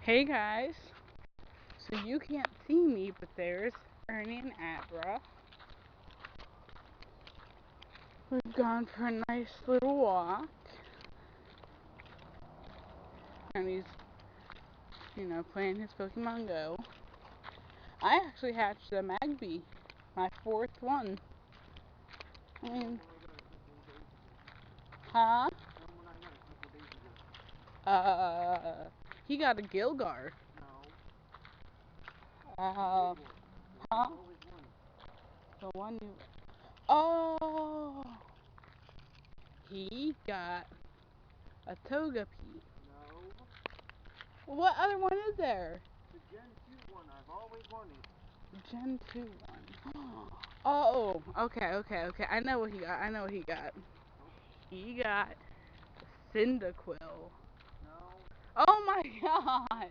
Hey guys, so you can't see me, but there's Ernie and Abra. We've gone for a nice little walk. Ernie's, playing his Pokemon Go. I actually hatched a Magby, my fourth one. I mean, huh? He got a Gilgar. Huh? The one you. Oh! He got a Togepi. What other one is there? The Gen 2 one I've always wanted. The Gen 2 one. Oh, okay. I know what he got. He got Cyndaquil. No. Oh my god!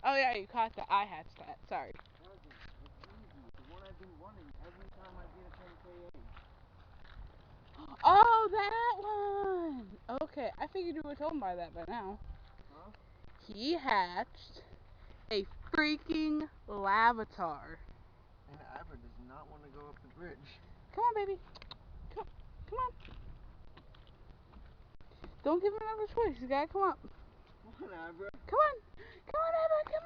Oh yeah, you caught that. I hatched that. Sorry. It's easy. The one I've been wanting every time I get a 10K. Oh, that one! Okay, I figured you would have told me by that by now. Huh? He hatched a freaking Lavatar. And Abra does not want to go up the bridge. Come on, baby. Come on. Don't give him another choice. You gotta come up. Come on, Abra. Come on, Abra. Come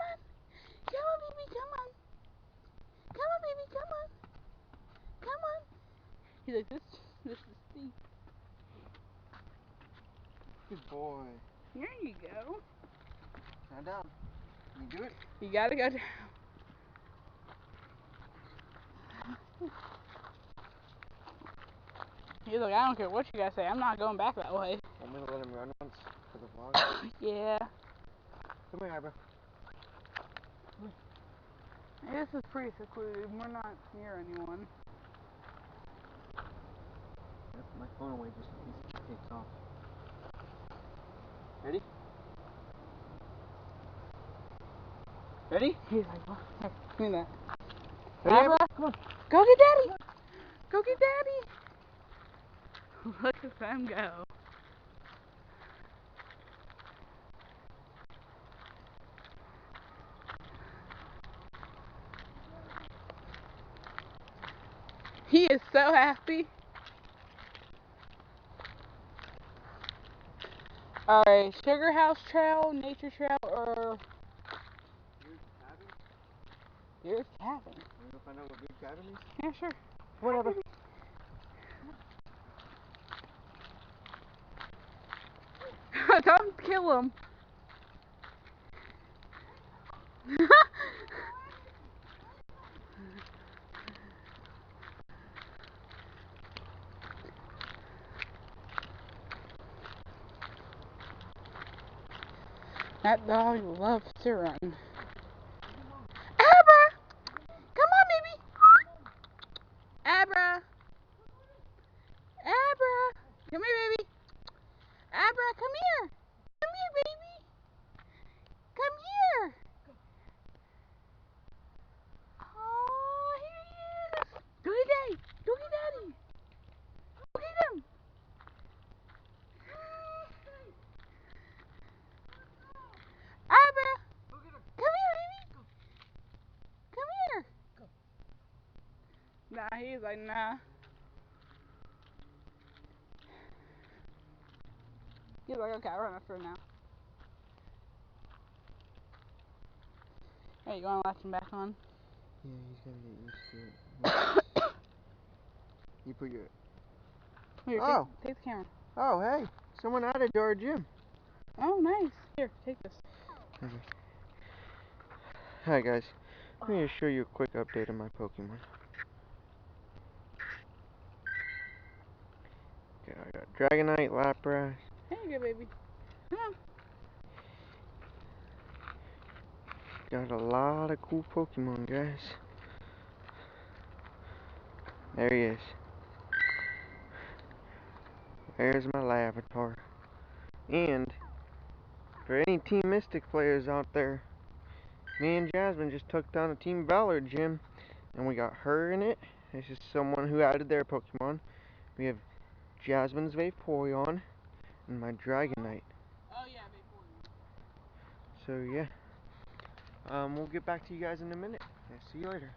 on, baby. Come on, baby. Come on. He's like, this is steep. Good boy. There you go. Now down. Can you do it? You gotta go down. He's like, I don't care what you guys say. I'm not going back that way. Want me to let him run once for the vlog? Yeah. Come here, Abra. This is pretty secluded. We're not near anyone. Yep, my phone away just in case it takes off. Ready? Ready? He's like, what? Hey, give me that. Ready, Abra, come on. go get Daddy. Go get Daddy. Look at them go. He is so happy. Alright, Sugar House Trail, Nature Trail, or Here's the cabin. Deer's Cabin. Want to go find out what good cabin is? Yeah, sure. Whatever. Don't kill him. That dog loves to run. Abra! Come on, baby! Abra! Abra! Come here, baby! Abra, come here! Come here, baby! Come here! Oh, here he is! Go get Daddy! Go get Daddy! Go get him! Abra! Come here, baby! Come here! Nah, he's like, nah. He's like, okay, I'll run after him now. Hey, you wanna latch him back on? Yeah, he's gonna get used to it. You put your... Here, Oh! take the camera. Oh, hey! Someone added to our gym. Oh, nice. Here, take this. Okay. Hi guys, let me just show you a quick update on my Pokemon. Okay, I got Dragonite, Lapras. There you go, baby. Come on. Got a lot of cool Pokemon, guys. There he is. There's my Lavatar. And for any Team Mystic players out there, me and Jasmine just took down a Team Valor gym, and we got her in it. This is someone who added their Pokemon. We have Jasmine's Vaporeon and my Dragonite. Oh, yeah, Vaporeon. So yeah, we'll get back to you guys in a minute. See you later.